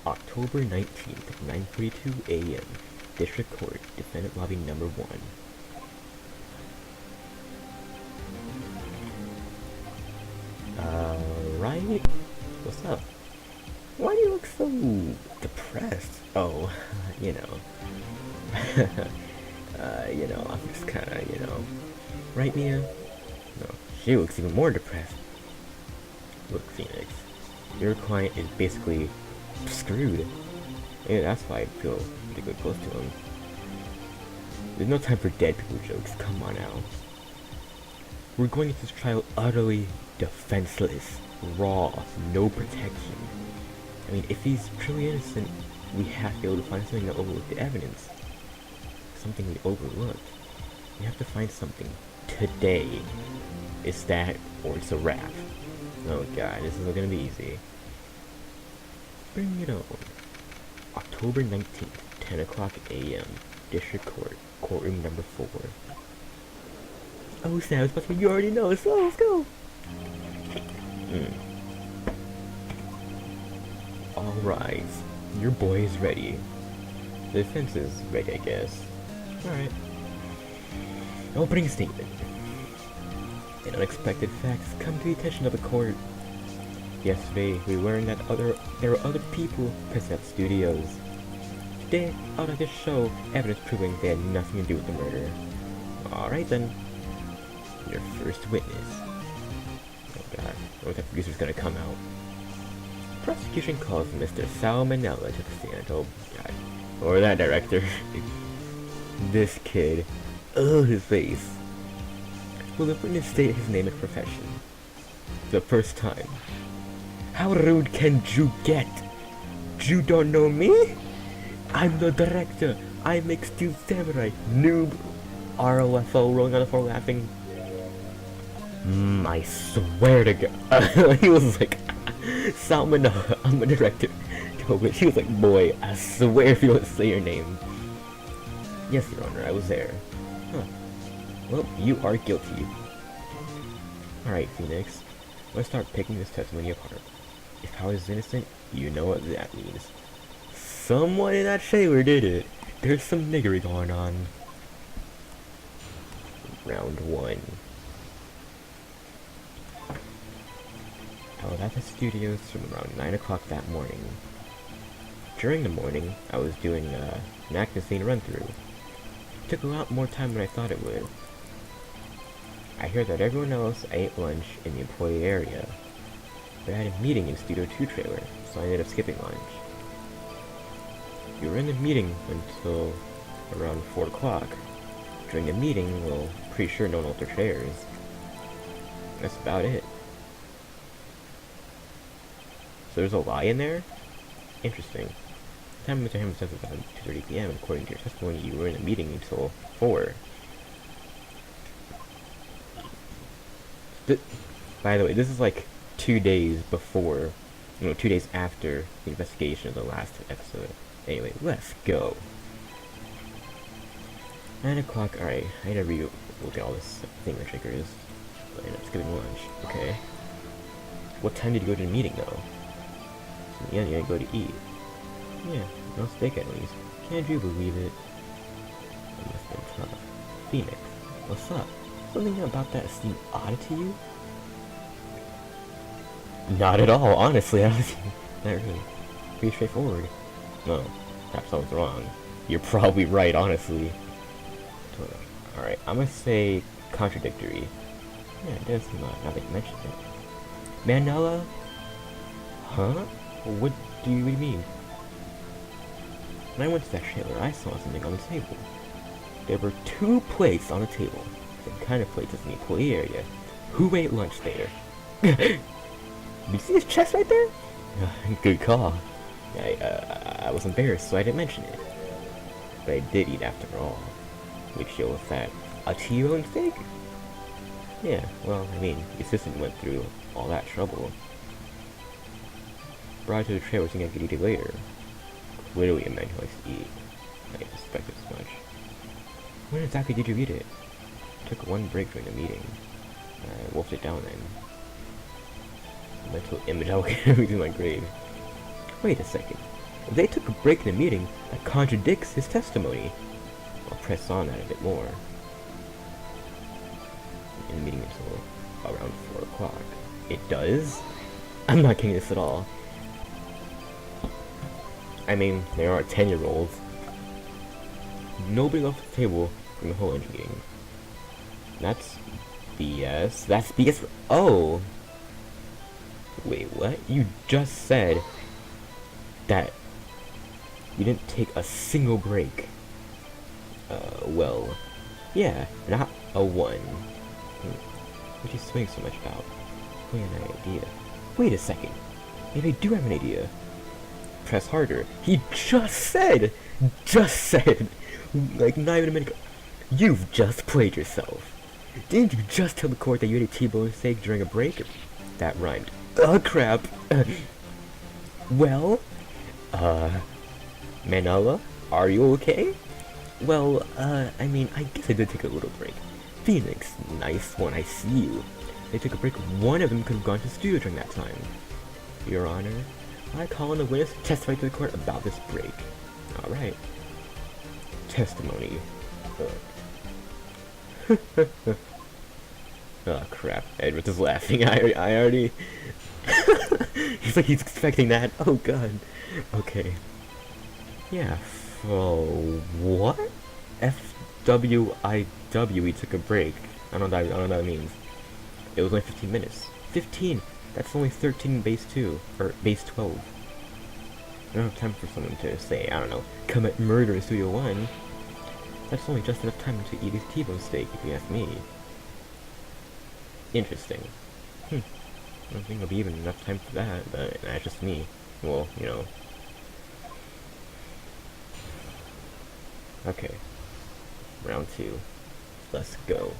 October 19th, 9:42 a.m. District Court, Defendant Lobby Number 1. Right? What's up? Why do you look so depressed? Oh, you know. I'm just kinda, Right, Mia? No, she looks even more depressed. Look, Phoenix, your client is basically screwed. Yeah, that's why I feel particularly close to him. There's no time for dead people jokes, come on now. We're going into this trial utterly defenseless, raw, no protection. I mean, if he's truly innocent, we have to be able to find something to overlook the evidence. Something we overlooked. We have to find something today. It's that, or it's a wrap. Oh god, this isn't gonna be easy. Bring it on. October 19th, 10 o'clock a.m. District Court, courtroom number 4. Oh snap, it's possible you already know, so let's go! Alright, your boy is ready. The defense is ready, I guess. Alright. Opening statement. An unexpected facts come to the attention of the court. Yesterday, we learned that there were other people present at studios. Today, I would like to show evidence proving they had nothing to do with the murder. Alright then. Your first witness. Oh god, I wonder if the producer's gonna come out. Prosecution calls Mr. Sal Manella to the stand. Oh god. Or that director. This kid. Oh, his face. Will the witness state his name and profession? The first time. How rude can you get? You don't know me? I'm the director. I make Steel Samurai. Noob. ROFO rolling on the floor laughing. I swear to God. He was like, Salmon, I'm a director. He was like, boy, I swear if you don't say your name. Yes, Your Honor, I was there. Huh. Well, you are guilty. Alright, Phoenix. Let's start picking this testimony apart. If I was innocent, you know what that means. Someone in that trailer did it. There's some niggery going on. Round 1. I was at the studios from around 9 o'clock that morning. During the morning, I was doing an active scene run-through. It took a lot more time than I thought it would. I hear that everyone else ate lunch in the employee area, but I had a meeting in Studio 2 trailer, so I ended up skipping lunch. We were in the meeting until around 4 o'clock. During the meeting, well, pretty sure no one left their chairs. That's about it. So there's a lie in there? Interesting. The time Mr. Hammond says it's about 2:30 p.m. and according to your testimony, you were in the meeting until 4. By the way, this is like 2 days before, 2 days after the investigation of the last episode. Anyway, let's go. 9 o'clock, alright, I need to look at all this thing that triggers. But I end up skipping lunch. Okay. What time did you go to the meeting though? So in the end, you gotta go to eat. Yeah, no steak at least. Can't you believe it? It must have been tough. Phoenix, what's up? Something about that seemed odd to you? Not at all, honestly. Not really. Pretty straightforward. No, perhaps I was wrong. You're probably right, honestly. Alright, I'm gonna say contradictory. Yeah, it does seem odd now that you mentioned it. Manella? Huh? What do you mean? When I went to that trailer, I saw something on the table. There were 2 plates on the table. Same kind of plates as in the employee area. Who ate lunch there? Did you see his chest right there? Good call. I was embarrassed, so I didn't mention it. But I did eat after all. Which shows that a T-bone steak? Yeah, well, I mean, the assistant went through all that trouble. Brought it to the trailer so I could eat it later. Literally a man who likes to eat. I suspected as much. When exactly did you eat it? I took 1 break during the meeting. I wolfed it down then. A mental image I look at everything in my grave. Wait a second. They took a break in the meeting that contradicts his testimony. I'll press on that a bit more. In the meeting until around 4 o'clock. It does? I'm not getting this at all. I mean, they are 10-year-olds. Nobody left the table from the whole lunch meeting. That's BS. That's BS. Oh! Wait, what? You just said that you didn't take a single break. Well, yeah, not a one. What are you swaying so much about? We have an idea. Wait a second. Maybe I do have an idea. Press harder. He just said, like not even a minute ago. You've just played yourself. Didn't you just tell the court that you had a T-bone steak during a break? That rhymed. Oh crap. Well, Manella, are you okay? Well, I mean, I guess I did take a little break. Phoenix, nice one, I see you. They took a break. One of them could have gone to the studio during that time. Your Honor, I call on the witness to testify to the court about this break. Alright. Testimony. Oh crap, Edward is laughing. I already... He's like he's expecting that. Oh god. Okay. Yeah, what? FWIW, we took a break. I don't know what that means. It was only 15 minutes. 15! That's only 13 base 2, or base 12. I don't have time for someone to say, I don't know, commit murder in Studio 1. That's only just enough time to eat his T-bone steak, if you ask me. Interesting. I don't think there'll be even enough time for that, but that's just me. Well, you know. Okay. Round 2. Let's go.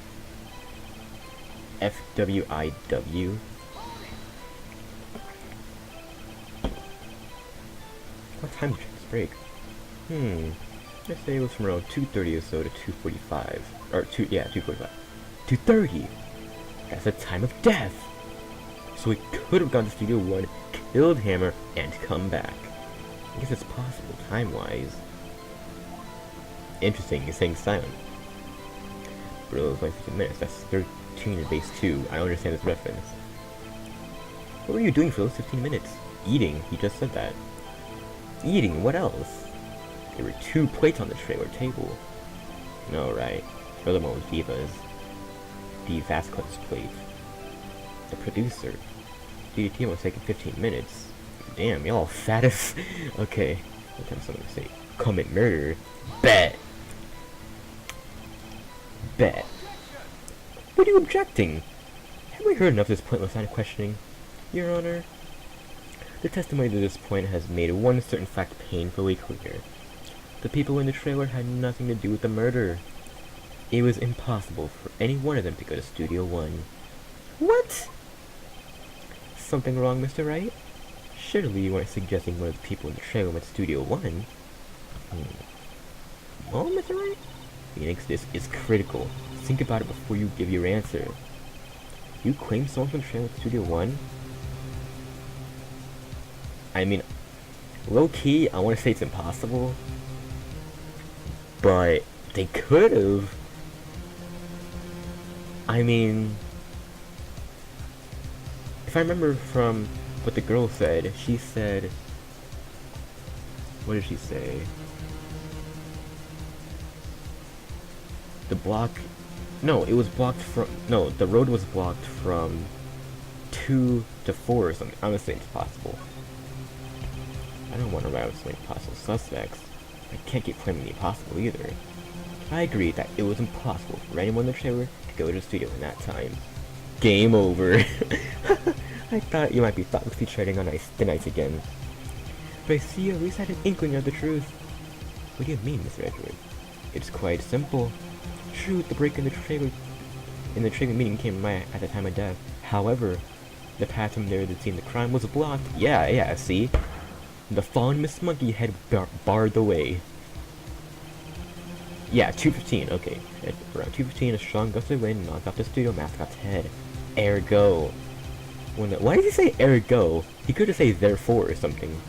FWIW. What time did you take this break? I'd say it was from around 2:30 or so to 2:45. Or 2:45. 2:30! That's the time of death! So we could have gone to Studio 1, killed Hammer, and come back. I guess it's possible, time-wise. Interesting, you're saying silent. But it was only 15 minutes, that's 13 in base 2. I don't understand this reference. What were you doing for those 15 minutes? Eating, he just said that. Eating, what else? There were 2 plates on the trailer table. No, right. The other one was Diva's. D. Vasquez's plate. The producer. DDT was taking 15 minutes. Damn, y'all fat as... Okay. What time someone to say? Commit murder. Bet! Bet. What are you objecting? Have we heard enough of this pointless line of questioning? Your Honor, the testimony to this point has made one certain fact painfully clear. The people in the trailer had nothing to do with the murder. It was impossible for any one of them to go to Studio 1. What? Something wrong, Mr. Wright? Surely you weren't suggesting one of the people in the trailer went to Studio 1? Well, Mr. Wright? Phoenix, this is critical. Think about it before you give your answer. You claim someone from the trailer went to Studio 1? I mean, low-key, I want to say it's impossible. But they could've. I mean, if I remember from what the girl said, she said, what did she say? The block, no, it was blocked from, no, the road was blocked from 2 to 4 or something. I'm gonna say it's possible. I don't want to ride with so many possible suspects. I can't keep claiming the impossible either. I agree that it was impossible for anyone in the trailer to go to the studio in that time. Game over. I thought you might be thoughtlessly treading on thin ice again. But I see you at least had an inkling of the truth. What do you mean, Mr. Edward? It's quite simple. True, the break in the trailer meeting came at the time of death. However, the path from there to the scene of the crime was blocked. Yeah, see? The fallen Miss Monkey had barred the way. Yeah, 2:15, okay. At around 2:15, a strong gust of wind knocked off the studio mascot's head. Ergo. Why did he say ergo? He could have said therefore or something.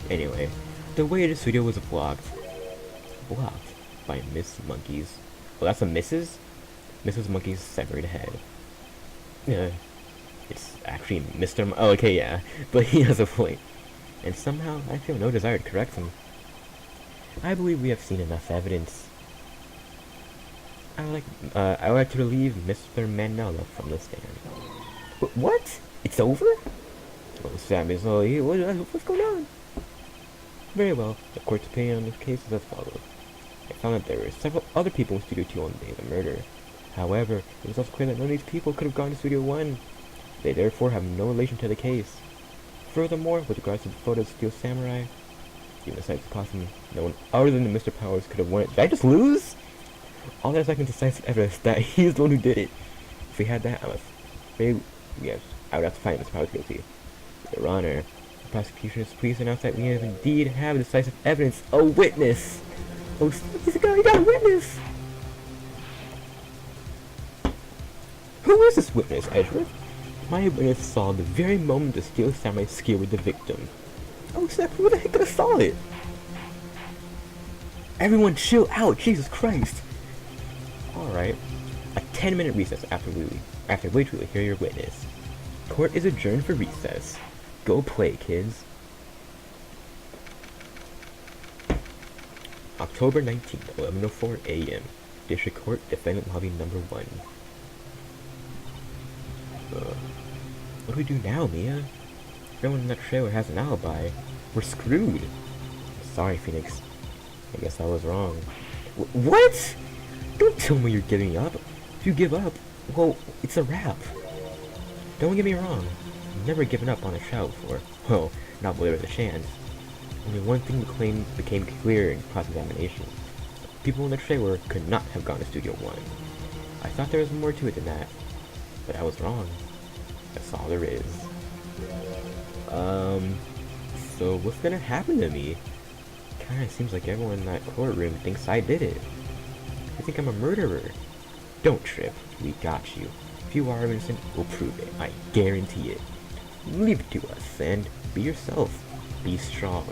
Anyway, The way the studio was blocked. Blocked by Miss Monkey's. Well, that's a Mrs. Mrs. Monkey's severed head. Yeah. It's actually Mr. Oh, okay, yeah. But he has a point. And somehow, I feel no desire to correct him. I believe we have seen enough evidence. I would like to relieve Mr. Manella from the stand. What? It's over? Oh, Sam is all what's going on? Very well. The court's opinion on this case is as follows. I found that there were several other people in Studio 2 on the day of the murder. However, it was also clear that none of these people could have gone to Studio 1. They therefore have no relation to the case. Furthermore, with regards to the photo of Steel Samurai, even aside from possibly no one other than Mr. Powers could have won it. Did I just lose? All that is like decisive evidence that he's the one who did it. If we had that, I would have to find Mr. Powers guilty. Your Honor, the prosecution is pleased to announce that we have indeed have decisive evidence. A witness! Oh, he's a guy, he got a witness! Who is this witness, Edgeworth? My witness saw the very moment the Steel Samurai skewered the victim. Oh, Seth, who the heck could have saw it? Everyone chill out, Jesus Christ! Alright. A 10-minute recess after which we will hear your witness. Court is adjourned for recess. Go play, kids. October 19th, 11:04 a.m. District Court, Defendant Lobby Number 1. What do we do now, Mia? Everyone in that trailer has an alibi. We're screwed. Sorry, Phoenix. I guess I was wrong. What? Don't tell me you're giving up. If you give up, well, it's a wrap. Don't get me wrong. I've never given up on a show before. Well, not while there was a chance. Only one thing became clear in cross-examination. People in the trailer could not have gone to Studio 1. I thought there was more to it than that, but I was wrong. That's all there is. So what's gonna happen to me? Kinda seems like everyone in that courtroom thinks I did it. They think I'm a murderer. Don't trip. We got you. If you are innocent, we'll prove it. I guarantee it. Leave it to us, and be yourself. Be strong.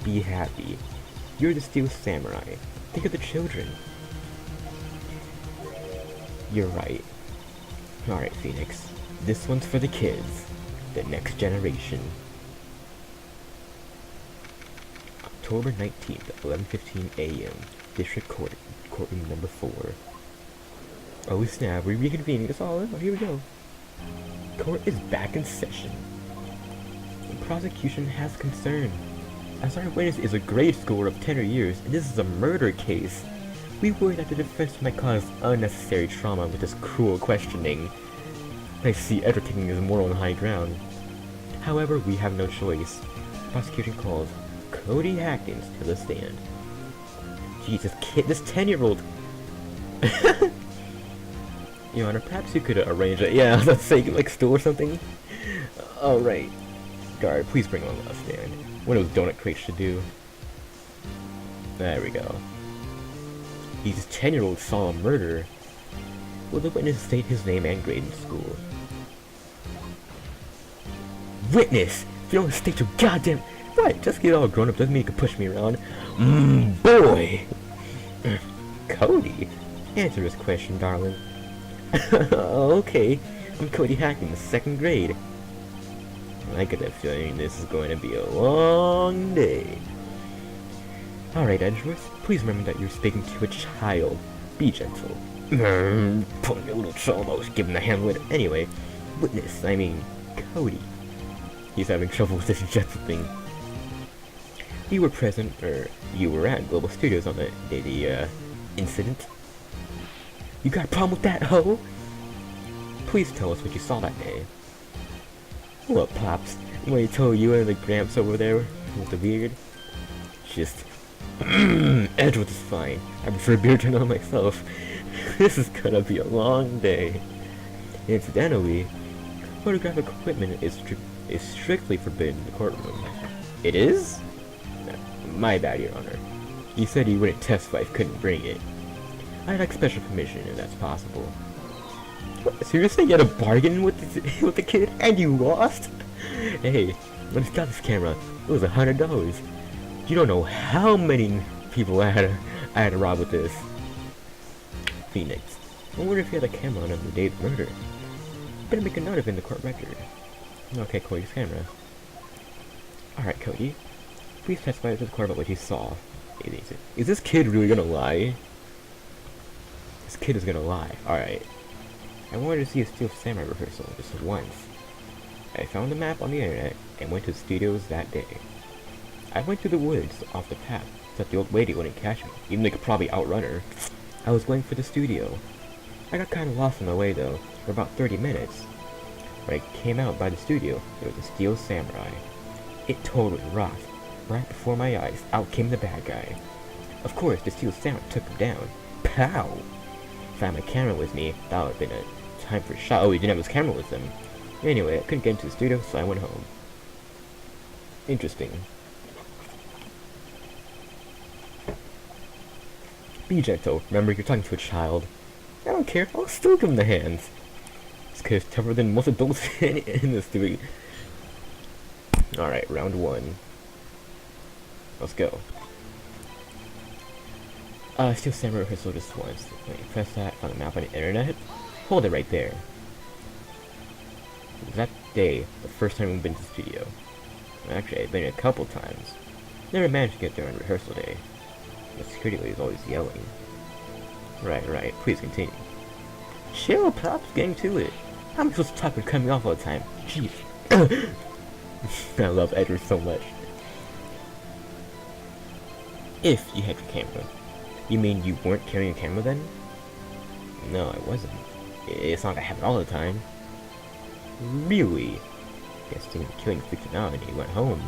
Be happy. You're the Steel Samurai. Think of the children. You're right. Alright, Phoenix. This one's for the kids. The next generation. October 19th, 11:15 a.m. District Court, Courtroom Number 4. Oh snap, we're reconvening. That's all. Here we go. Court is back in session. The prosecution has concern. As our witness is a grade schooler of 10 years, and this is a murder case, we worry that the defense might cause unnecessary trauma with this cruel questioning. I see Edward taking his moral on high ground. However, we have no choice. The prosecution calls Cody Hackins to the stand. Jesus, kid, this 10-year-old. Your Honor, perhaps you could arrange it. Yeah, let's say like stool or something. Alright. Guard, please bring him on the stand. What those donut crates should do. There we go. These 10-year-olds saw a murder. Will the witness state his name and grade in school? Witness! If you don't state your goddamn... What? Just get all grown up doesn't mean you can push me around. Boy! Cody? Answer this question, darling. Okay. I'm Cody Hackins, 2nd grade. I get that feeling this is going to be a long day. Alright, Edgeworth. Please remember that you're speaking to a child. Be gentle. Poor little child, I was given the handle. Anyway, witness, I mean, Cody. He's having trouble with this gentle thing. You were present, or you were at Global Studios on the day the incident. You got a problem with that, ho? Please tell us what you saw that day. What, Pops? What he told you and the Gramps over there with the beard? Just... Edgeworth is fine. I prefer beard to know myself. This is gonna be a long day. Incidentally, photographic equipment is strictly forbidden in the courtroom. It is? My bad, Your Honor. You said you wouldn't testify if you couldn't bring it. I'd like special permission if that's possible. What, seriously? You had a bargain with the kid and you lost? Hey, when I got this camera, it was $100. You don't know how many people I had to rob with this. Phoenix. I wonder if he had a camera on him the day of the murder. Better make a note of it in the court record. Okay, Cody's camera. Alright, Cody. Please testify to the court about what you saw. Is this kid really gonna lie? This kid is gonna lie. Alright. I wanted to see a Steel Samurai rehearsal just once. I found the map on the internet and went to the studios that day. I went through the woods off the path so that the old lady wouldn't catch me, even though they could probably outrun her. I was going for the studio. I got kinda lost on the way though, for about 30 minutes. When I came out by the studio, there was a Steel Samurai. It totally rocked. Right before my eyes, out came the bad guy. Of course, the Steel Samurai took him down. Pow! If I had my camera with me, that would have been a time for a shot. Oh, he didn't have his camera with him. Anyway, I couldn't get into the studio, so I went home. Interesting. Be gentle. Remember, you're talking to a child. I don't care. I'll still give him the hands. This kid is tougher than most adults in this movie. Alright, round one. Let's go. Steel Samurai rehearsal just once. Wait, press that on the map on the internet. Hold it right there. It was that day, the first time we've been to the studio. Actually, I've been a couple times. Never managed to get there on rehearsal day. The security lady is always yelling. Right, please continue. Chill, Pops, getting to it. I'm supposed to talk with coming off all the time. Jeez. I love Edward so much. If you had your camera. You mean you weren't carrying a camera then? No, I wasn't. It's not gonna happen all the time. Really? Guess he was killing freaking out and he went home.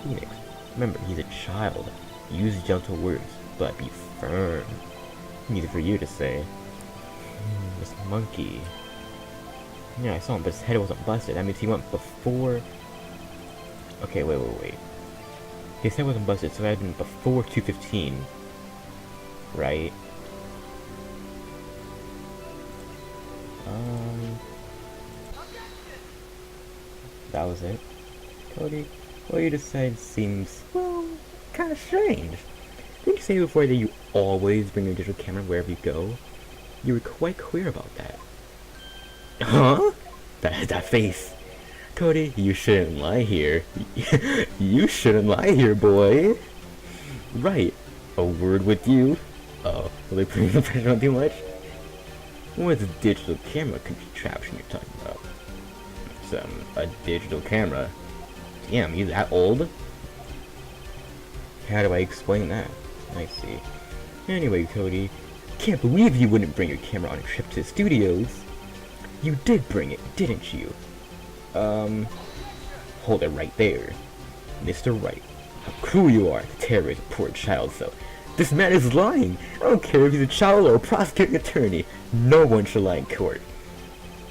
Phoenix, remember, he's a child. Use gentle words, but be firm. Easy for you to say. This monkey. Yeah, I saw him, but his head wasn't busted. That means he went before... Okay, wait. His head wasn't busted, so that had been before 215. Right? That was it. Cody, what you just said seems, well, kind of strange. Didn't you say before that you always bring your digital camera wherever you go? You were quite clear about that. Huh? That face. Cody, you shouldn't lie here. You shouldn't lie here, boy. Right. A word with you? Oh, will they put the pressure on too much? What's a digital camera contraption you're talking about? A digital camera? Damn, you that old? How do I explain that? I see. Anyway, Cody, can't believe you wouldn't bring your camera on a trip to the studios. You did bring it, didn't you? Hold it right there. Mr. Wright, how cruel you are to terrorize a poor child so. This man is lying. I don't care if he's a child or a prosecuting attorney. No one should lie in court.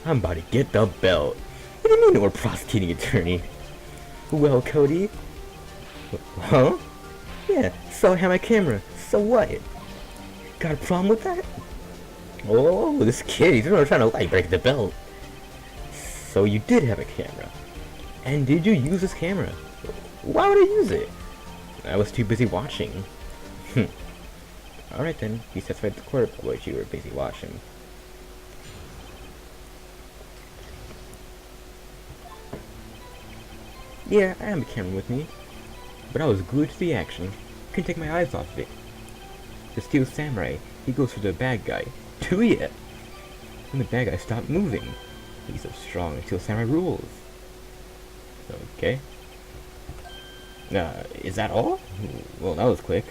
I'm about to get the belt. What do you mean we're prosecuting attorney? Well, Cody? Huh? Yeah, so I have my camera. So what? Got a problem with that? Oh, this kid, he's really trying to lie, break the belt. So you did have a camera. And did you use this camera? Why would I use it? I was too busy watching. Alright then, you testified to the court about what you were busy watching. Yeah, I have a camera with me, but I was glued to the action. Couldn't take my eyes off of it. The Steel Samurai, he goes for the bad guy. Do ya? And the bad guy stopped moving. He's so strong, Steel Samurai rules. Okay. Is that all? Well, that was quick.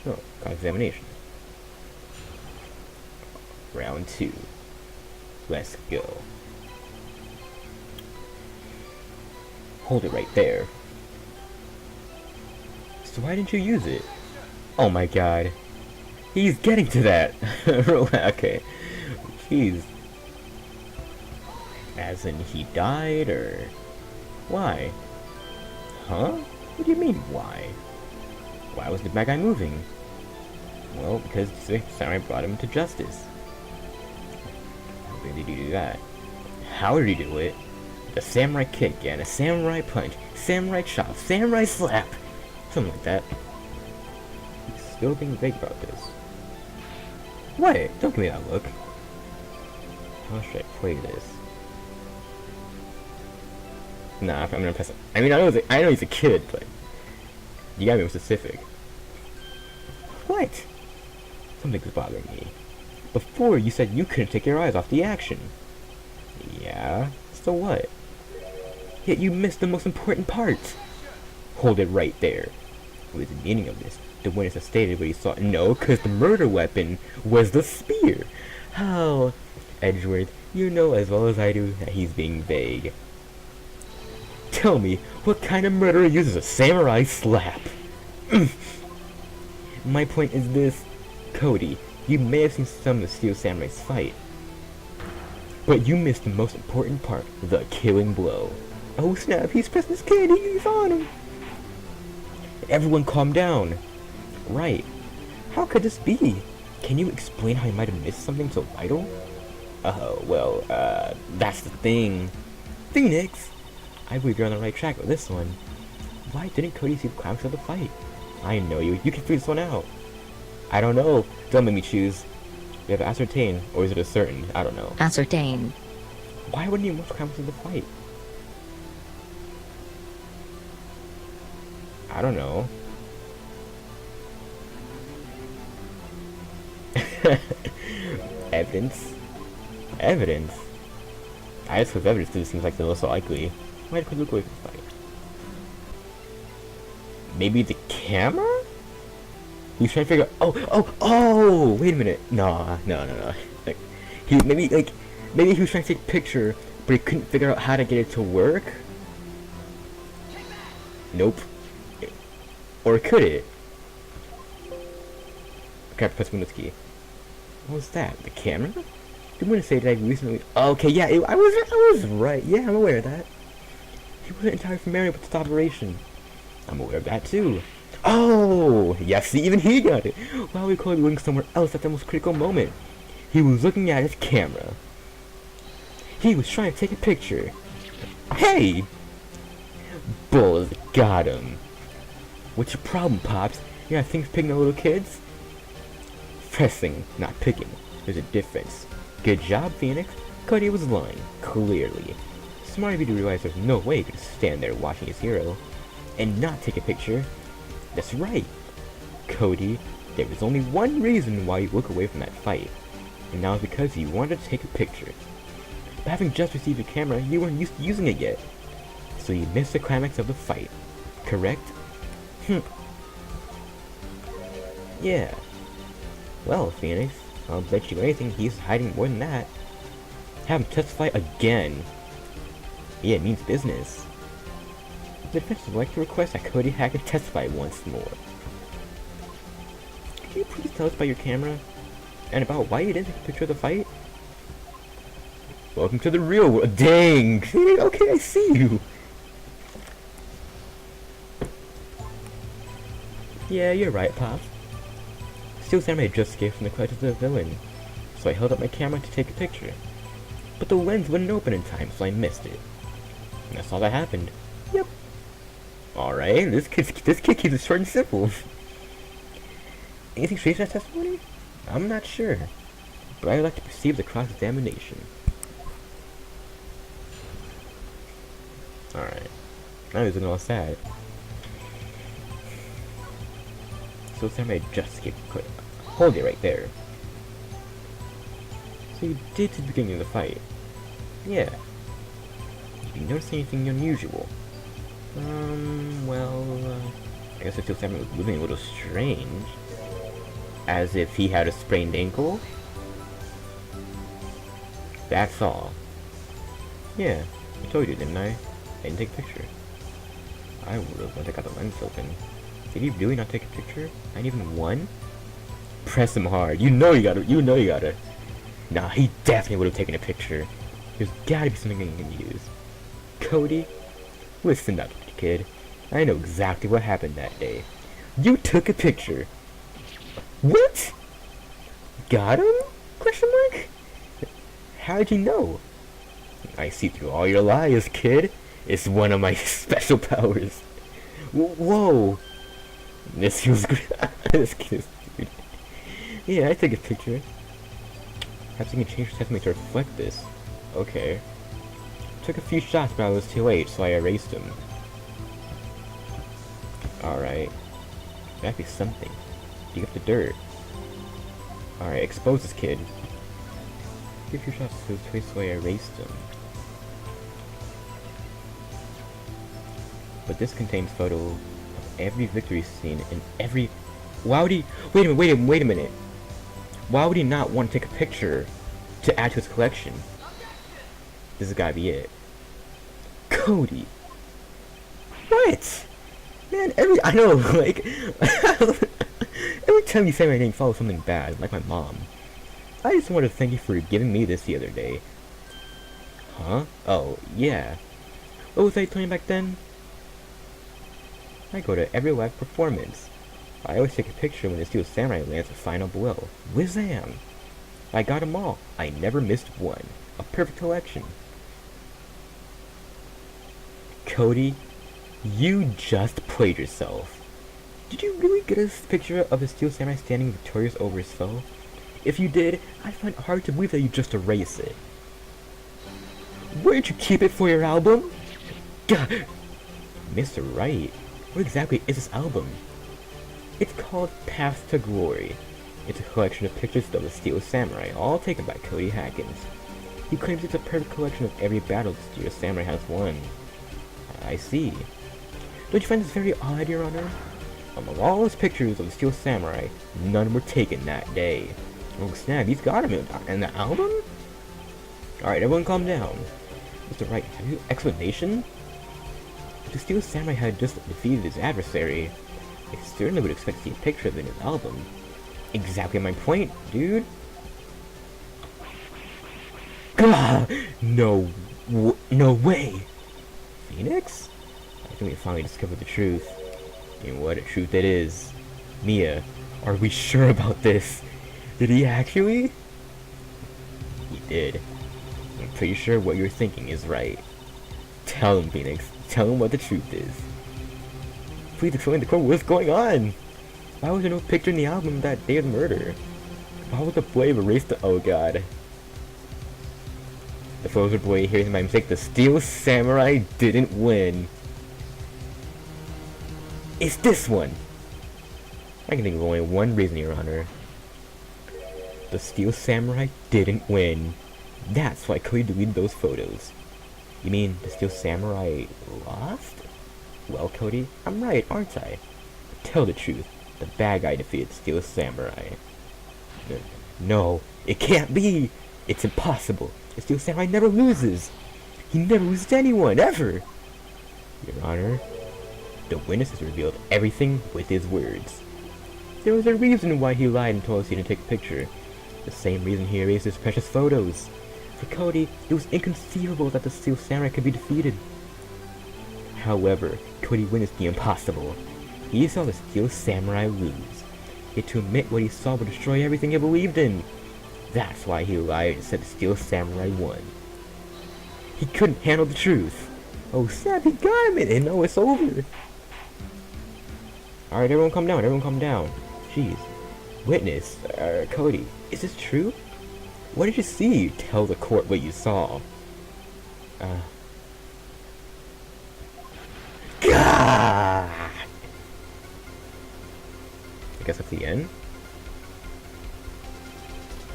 Oh, cross-examination. Round 2. Let's go. Hold it right there. So why didn't you use it? Oh my god. He's getting to that. Okay. Jeez. As in he died, or... Why? Huh? What do you mean, why? Why was the bad guy moving? Well, because the samurai brought him to justice. How did he do that? How did he do it? The samurai kick and a samurai punch, samurai chop, samurai slap. Something like that. He's still being vague about this. What? Don't give me that look. How should I play this? Nah, I'm gonna press it. I mean, I know he's a kid, but you gotta be more specific. What? Something's bothering me. Before, you said you couldn't take your eyes off the action. Yeah? So what? Yet you missed the most important part. Hold it right there. What is the meaning of this? The witness has stated what he saw. No, because the murder weapon was the spear. How? Edgeworth, you know as well as I do that he's being vague. Tell me, what kind of murderer uses a samurai slap? My point is this. Cody, you may have seen some of the Steel Samurais fight, but you missed the most important part, the killing blow. Oh snap, he's pressing his kid, he's on him. Everyone calm down. Right. How could this be? Can you explain how you might have missed something so vital? Well, that's the thing. Phoenix! I believe you're on the right track with this one. Why didn't Cody see the climax of the fight? I know you can figure this one out. I don't know. Don't make me choose. You have to ascertain, or is it a certain? I don't know. Ascertain. Why wouldn't you watch the climax of the fight? I don't know. Evidence? Evidence? I just with evidence because it seems like the most likely. Why did we look away from the fight? Maybe the camera? He's trying to figure out. Oh! Wait a minute. No. Like, maybe he was trying to take a picture, but he couldn't figure out how to get it to work. Nope. Or could it? Okay, press Windows key. What was that? The camera? You wouldn't say that I recently. Okay, yeah, I was right. Yeah, I'm aware of that. He wasn't entirely familiar with this operation. I'm aware of that too. Oh, yes, even he got it. While we could be looking somewhere else at the most critical moment. He was looking at his camera. He was trying to take a picture. Hey! Bulls got him. What's your problem, Pops? You got things picking on little kids? Pressing, not picking. There's a difference. Good job, Phoenix. Cody was lying, clearly. Smart of you to realize there's no way he could stand there watching his hero and not take a picture. That's right. Cody, there was only one reason why you look away from that fight, and that was because you wanted to take a picture. But having just received a camera, you weren't used to using it yet, so you missed the climax of the fight. Correct? Yeah. Well, Phoenix, I'll bet you anything he's hiding more than that. Have him testify again. Yeah, it means business. The defense would like to request that Cody Hackett testify once more. Could you please tell us about your camera? And about why you didn't take a picture of the fight? Welcome to the real world. Dang! Okay, I see you! Yeah, you're right, Pop. Steel Samurai just escaped from the clutches of the villain, so I held up my camera to take a picture. But the lens wouldn't open in time, so I missed it. And that's all that happened. Yep. Alright, this kid keeps it short and simple. Anything strange in that testimony? I'm not sure. But I'd like to perceive the cross-examination. Alright. Now he's looking all sad. So Samurai just escaped. Hold it right there. So you did to the beginning of the fight. Yeah. Did you notice anything unusual? I guess the Steel Samurai was moving a little strange. As if he had a sprained ankle? That's all. Yeah, I told you, didn't I? I didn't take a picture. I would've once I got the lens open. Did he really not take a picture? Not even one? Press him hard. You know you gotta. Nah, he definitely would've taken a picture. There's gotta be something you can use. Cody? Listen up, kid. I know exactly what happened that day. You took a picture. What? Got him? Question mark? How did you know? I see through all your lies, kid. It's one of my special powers. Whoa! This feels good. This kid is dude. Yeah, I take a picture. Perhaps you can change your testimony to reflect this. Okay. Took a few shots, but I was too late, so I erased them. Alright. That'd be something. Dig up the dirt. Alright, expose this kid. Took a few shots, so I erased them. But this contains photo of every victory scene and every... Why would he... Wait a minute. Why would he not want to take a picture to add to his collection? This has gotta be it. Cody. What? Man, I know, like... every time you say my name, follow something bad, like my mom. I just wanted to thank you for giving me this the other day. Huh? Oh, yeah. What was I playing back then? I go to every live performance. I always take a picture when the Steel Samurai lands a final blow. Whizzam! I got 'em all. I never missed one. A perfect collection. Cody, you just played yourself. Did you really get a picture of the Steel Samurai standing victorious over his foe? If you did, I find it hard to believe that you just erased it. Where did you keep it for your album? Gah! Mr. Wright, what exactly is this album? It's called Path to Glory. It's a collection of pictures of the Steel Samurai, all taken by Cody Hackins. He claims it's a perfect collection of every battle the Steel Samurai has won. I see. Don't you find this very odd, Your Honor? Among all those pictures of the Steel Samurai, none were taken that day. Oh snap, he's got him in the album? Alright, everyone calm down. Mr. Wright, have you explanation? If the Steel Samurai had just defeated his adversary, I certainly would expect to see a picture of it in his album. Exactly my point, dude. Gah! No way! Phoenix? I think we finally discovered the truth. And what a truth it is. Mia, are we sure about this? Did he actually? He did. I'm pretty sure what you're thinking is right. Tell him, Phoenix. Tell him what the truth is. Please explain the court what's going on. Why was there no picture in the album that day of the murder? Why was the boy erased the— oh god. The Frozen boy hears my mistake. The Steel Samurai didn't win. It's this one. I can think of only one reason, Your Honor. The Steel Samurai didn't win. That's why Cody deleted those photos. You mean the Steel Samurai lost? Well, Cody, I'm right, aren't I? Tell the truth. The bad guy defeated the Steel Samurai. No, it can't be. It's impossible. The Steel Samurai never loses. He never loses to anyone, ever. Your Honor, the witness has revealed everything with his words. There was a reason why he lied and told us he didn't take a picture. The same reason he erased his precious photos. For Cody, it was inconceivable that the Steel Samurai could be defeated. However, Cody witnessed the impossible. He saw the Steel Samurai lose. Yet to admit what he saw would destroy everything he believed in. That's why he lied and said the Steel Samurai won. He couldn't handle the truth. Oh snap, he got him and now it's over. Alright, everyone calm down, everyone calm down. Jeez. Witness, Cody, is this true? What did you see? Tell the court what you saw. Gah! I guess that's the end.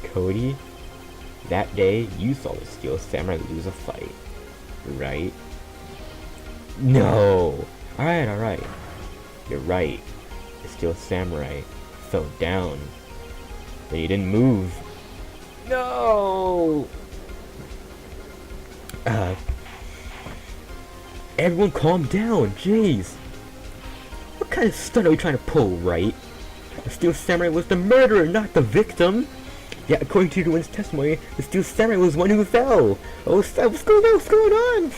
Cody, that day you saw the Steel Samurai lose a fight, right? No! Alright. You're right. The Steel Samurai fell down. But he didn't move. No! Everyone calm down, jeez. What kind of stunt are we trying to pull, right? The Steel Samurai was the murderer, not the victim. Yet, according to Edwin's testimony, the Steel Samurai was one who fell. Oh, what's going on?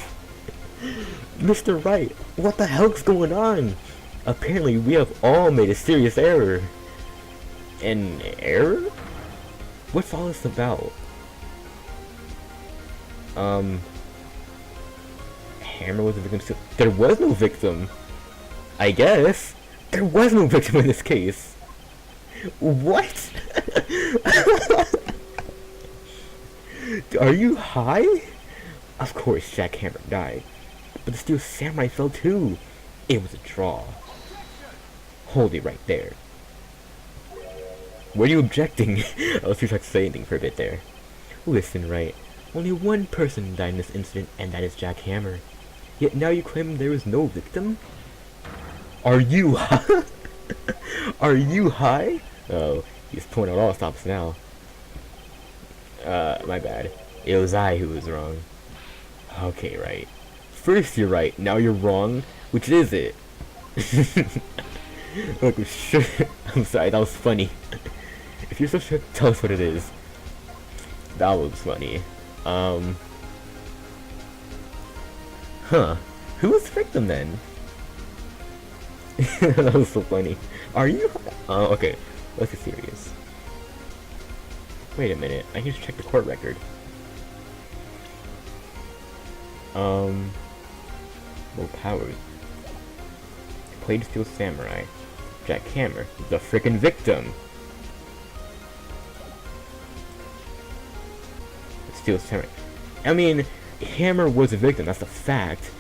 Mr. Wright, what the hell's going on? Apparently, we have all made a serious error. An error? What's all this about? Hammer was a victim. There was no victim. I guess. There was no victim in this case. What? Are you high? Of course, Jack Hammer died, but the Steel Samurai fell too. It was a draw. Hold it right there. Were you objecting? I was too shocked to say anything for a bit there. Listen, right. Only one person died in this incident, and that is Jack Hammer. Yet now you claim there was no victim? Are you high? Are you high? Oh, he's pulling out all stops now. My bad. It was I who was wrong. Okay, right. First you're right, now you're wrong. Which is it? Look, sure. I'm sorry, that was funny. If you're so sure, tell us what it is. That was funny. Huh. Who was the victim then? That was so funny. Are you? Okay. Let's get serious. Wait a minute. I need to check the court record. Will Powers. Played Steel Samurai. Jack Hammer. The frickin' victim. Steel Samurai. I mean, Hammer was a victim, that's a fact.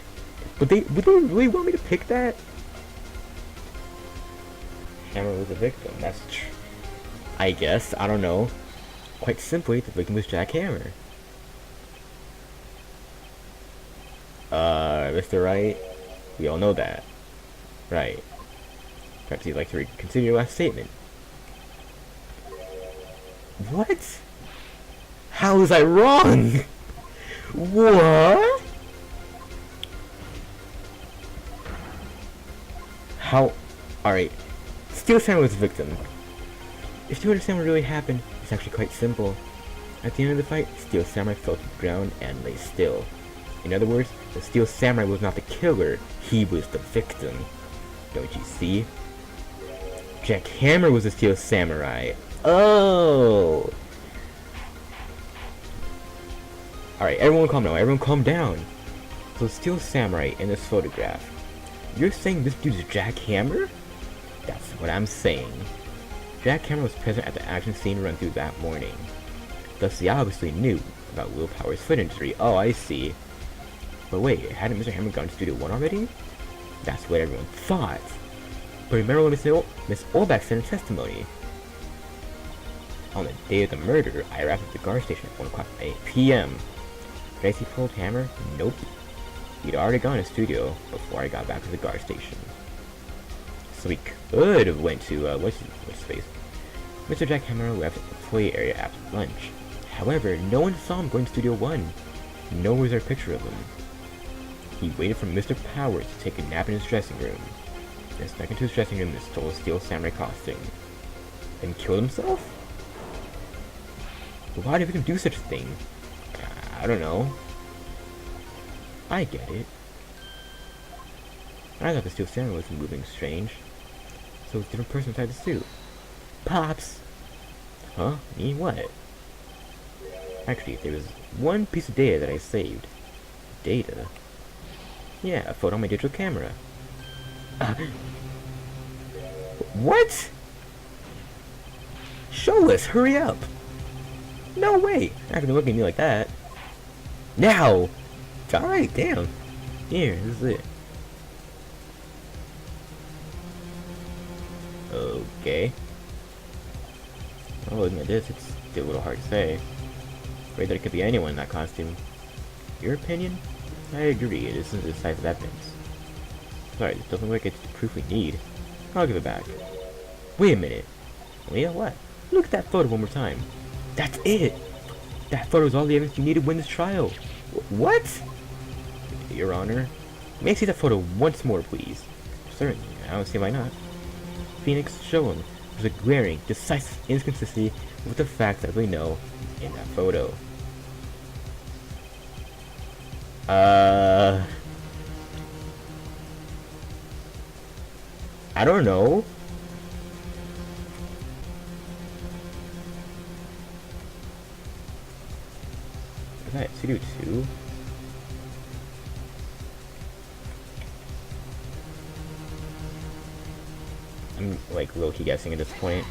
But would they really want me to pick that? Hammer was a victim, that's true. I guess, I don't know. Quite simply, the victim was Jack Hammer. Mr. Wright, we all know that. Right. Perhaps you'd like to reconsider your last statement. What? How was I wrong? What? How? Alright. Steel Samurai was the victim. If you understand what really happened, it's actually quite simple. At the end of the fight, Steel Samurai fell to the ground and lay still. In other words, the Steel Samurai was not the killer, he was the victim. Don't you see? Jack Hammer was the Steel Samurai. Oh! Alright, everyone calm down, everyone calm down. So Steel Samurai in this photograph. You're saying this dude's Jack Hammer? That's what I'm saying. Jack Hammer was present at the action scene run through that morning. Thus he obviously knew about Will Powers' foot injury. Oh, I see. But wait, hadn't Mr. Hammer gone to Studio 1 already? That's what everyone thought. But remember what Miss Olbach said in testimony. On the day of the murder, I arrived at the guard station at 1 o'clock 8 p.m. Did I see Cold Hammer? Nope. He'd already gone to studio before I got back to the guard station. So we could have went to, what's space? Mr. Jack Hammer left the employee area after lunch. However, no one saw him going to Studio 1. Nor was there a picture of him. He waited for Mr. Powers to take a nap in his dressing room, then snuck into his dressing room and stole a Steel Samurai costume. Then killed himself? Why did he do such a thing? I don't know. I get it. I thought the Steel Samurai was moving strange. So it's a different person inside the suit. Pops! Huh? Me? What? Actually, there was one piece of data that I saved. Data? Yeah, a photo on my digital camera. What? Show us! Hurry up! No way! Not gonna look at me like that. Now! Alright, damn. Here, this is it. Okay. Oh, looking at this, it's still a little hard to say. Afraid that it could be anyone in that costume. Your opinion? I agree, it isn't decisive evidence. Sorry, this doesn't look like it's the proof we need. I'll give it back. Wait a minute. Leah, what? Look at that photo one more time. That's it! That photo is all the evidence you need to win this trial. What? Your Honor, may I see that photo once more, please? Certainly, I don't see why not. Phoenix, show him. There's a glaring, decisive inconsistency with the facts that we know in that photo. I don't know. Is that Studio 2? I'm like low-key guessing at this point.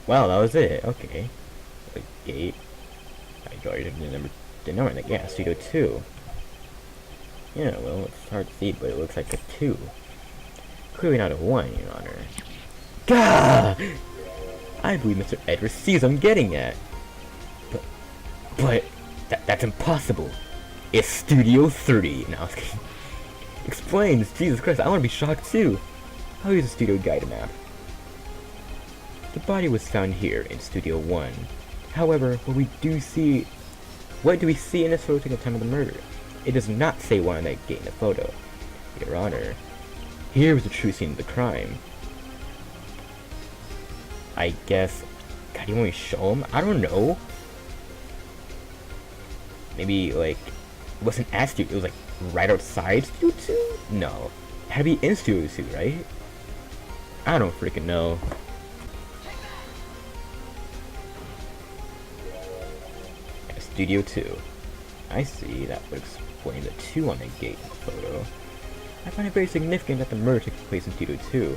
Wow, that was it. Okay. A gate. I draw the number in the gas. Studio 2. Yeah, well, it's hard to see, but it looks like a 2. Clearly not a 1, Your Honor. Gah! I believe Mr. Edwards sees what I'm getting at. But that's impossible. It's Studio 30. No, I was kidding. Explains. Jesus Christ, I want to be shocked too. I'll use a studio guide map. The body was found here in Studio 1. However, what do we see in this photo at the time of the murder? It does not say one on that gate in the photo. Your Honor, here was the true scene of the crime. I guess, God, you want me to show him? I don't know. Maybe, like, it wasn't at Studio, it was, like, right outside Studio 2? No. It had to be in Studio 2, right? I don't freaking know. Yeah, Studio 2. I see, that would explain the 2 on the gate in the photo. I find it very significant that the murder took place in Studio 2.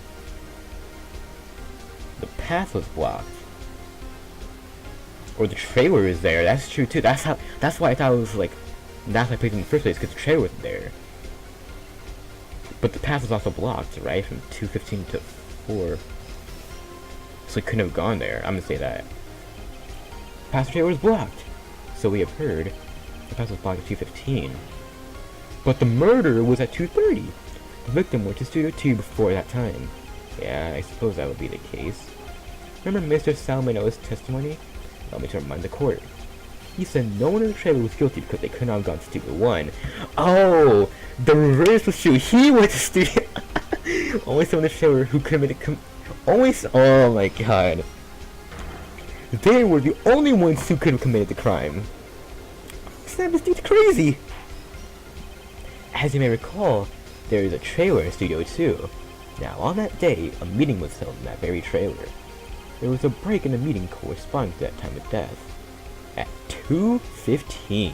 The path was blocked. Or the trailer is there, that's true too. That's why I thought it was like, that's why I played in the first place, because the trailer was there. But the path was also blocked, right? From 2:15 to 4. So it couldn't have gone there, I'm gonna say that. The path to the trailer was blocked. So we have heard, the path was blocked at 2:15. But the murder was at 2:30. The victim went to Studio 2 before that time. Yeah, I suppose that would be the case. Remember Mr. Salmonello's testimony? Allow me to remind the court. He said no one in the trailer was guilty because they could not have gone to Studio 1. Oh! The reverse was true. He went to Studio... Only someone in the trailer who committed... Oh my god. They were the only ones who could have committed the crime. Snap, this dude's crazy! As you may recall, there is a trailer in Studio 2. Now, on that day, a meeting was held in that very trailer. There was a break in the meeting corresponding to that time of death. At 2:15.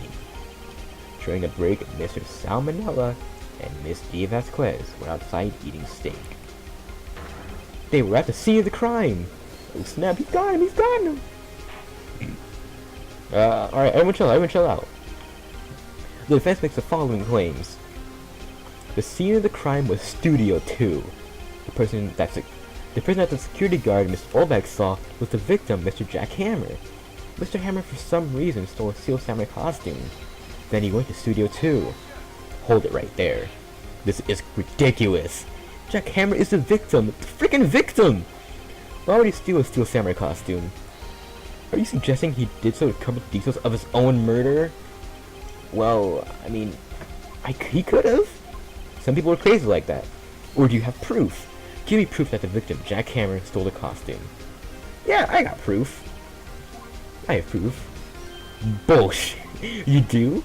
During the break, Mr. Salmonella and Miss D. Vasquez were outside eating steak. They were at the scene of the crime! Oh snap, he's got him, he's got him! Alright, everyone chill out. The defense makes the following claims. The scene of the crime was Studio 2. The person that the security guard Mr. Olbeck saw was the victim, Mr. Jack Hammer. Mr. Hammer for some reason stole a Steel Samurai costume. Then he went to Studio 2. Hold it right there. This is ridiculous. Jack Hammer is the victim. The freaking victim! Why would he steal a Steel Samurai costume? Are you suggesting he did so to cover the details of his own murder? Well, I mean, he could have. Some people are crazy like that. Or do you have proof? Give me proof that the victim, Jack Hammer, stole the costume. Yeah, I got proof. I have proof. Bullshit. You do?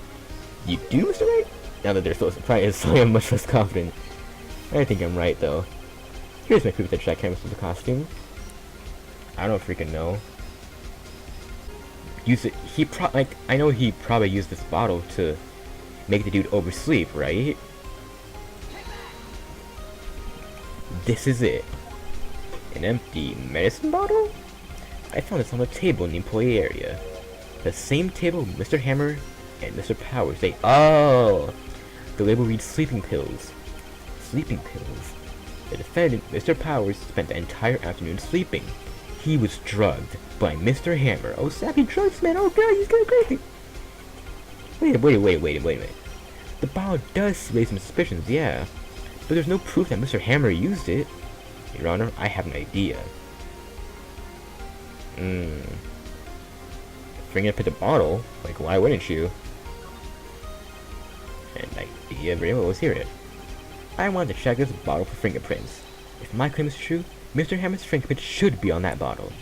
You do, Mr. Wright? Now that they're so surprised, so I am much less confident. I think I'm right, though. Here's my proof that Jack Hammer stole the costume. I don't freaking know. I know he probably used this bottle to make the dude oversleep, right? This is it. An empty medicine bottle? I found this on the table in the employee area. The same table Mr. Hammer and Mr. Powers, oh! The label reads sleeping pills. Sleeping pills? The defendant, Mr. Powers, spent the entire afternoon sleeping. He was drugged by Mr. Hammer. Oh, sappy drugs, man. Oh, God, he's going crazy. Wait a minute. The bottle does raise some suspicions, yeah. But there's no proof that Mr. Hammer used it. Your Honor, I have an idea. Fingerprint the bottle? Like, why wouldn't you? An idea, very well, let's hear it. I wanted to check this bottle for fingerprints. If my claim is true, Mr. Hammer's fingerprint should be on that bottle.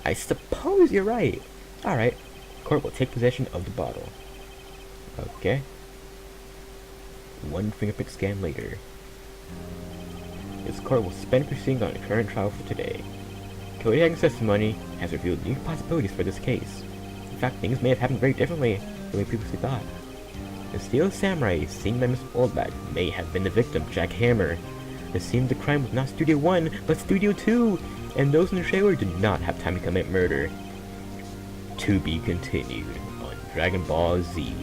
I suppose you're right. Alright, court will take possession of the bottle. Okay. One fingerprint scan later. This court will suspend proceedings on the current trial for today. Cody Hagen's testimony has revealed new possibilities for this case. In fact, things may have happened very differently than we previously thought. The Steel Samurai, seen by Mr. Oldbat, may have been the victim, Jack Hammer. It seems the crime was not Studio 1, but Studio 2, and those in the trailer did not have time to commit murder. To be continued on Dragon Ball Z.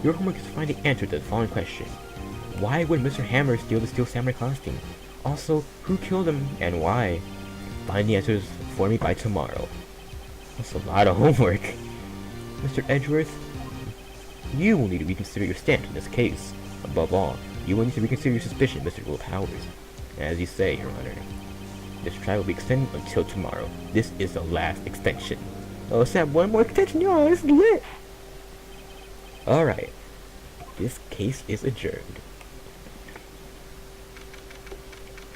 Your homework is to find the answer to the following question. Why would Mr. Hammer steal the Steel Samurai costume? Also, who killed him and why? Find the answers for me by tomorrow. That's a lot of homework. Mr. Edgeworth, you will need to reconsider your stance in this case. Above all, you will need to reconsider your suspicion, Mr. Will Powers. As you say, Your Honor, this trial will be extended until tomorrow. This is the last extension. Oh, let's have one more extension, y'all. This is lit. Alright. This case is adjourned.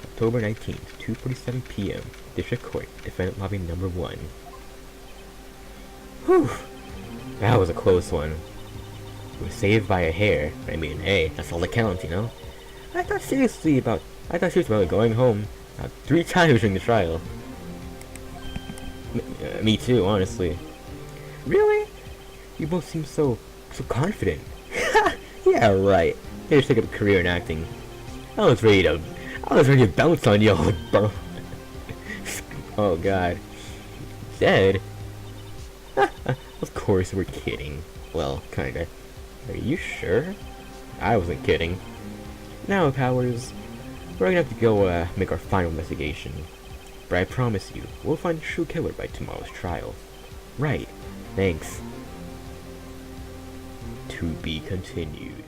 October 19th, 2:47 p.m. District Court, Defendant Lobby Number 1. Whew. That was a close one. We were saved by a hair. I mean, hey, that's all that counts, you know? I thought seriously about going home 3 times during the trial. Me too, honestly. Really? You both seem so confident. Yeah, right. You just take up a career in acting. I was ready to bounce on y'all, bro. Oh god. Dead? Of course we're kidding. Well, kinda. Are you sure? I wasn't kidding. Now, Powers, we're gonna have to go make our final investigation. But I promise you, we'll find the true killer by tomorrow's trial. Right. Thanks. To be continued.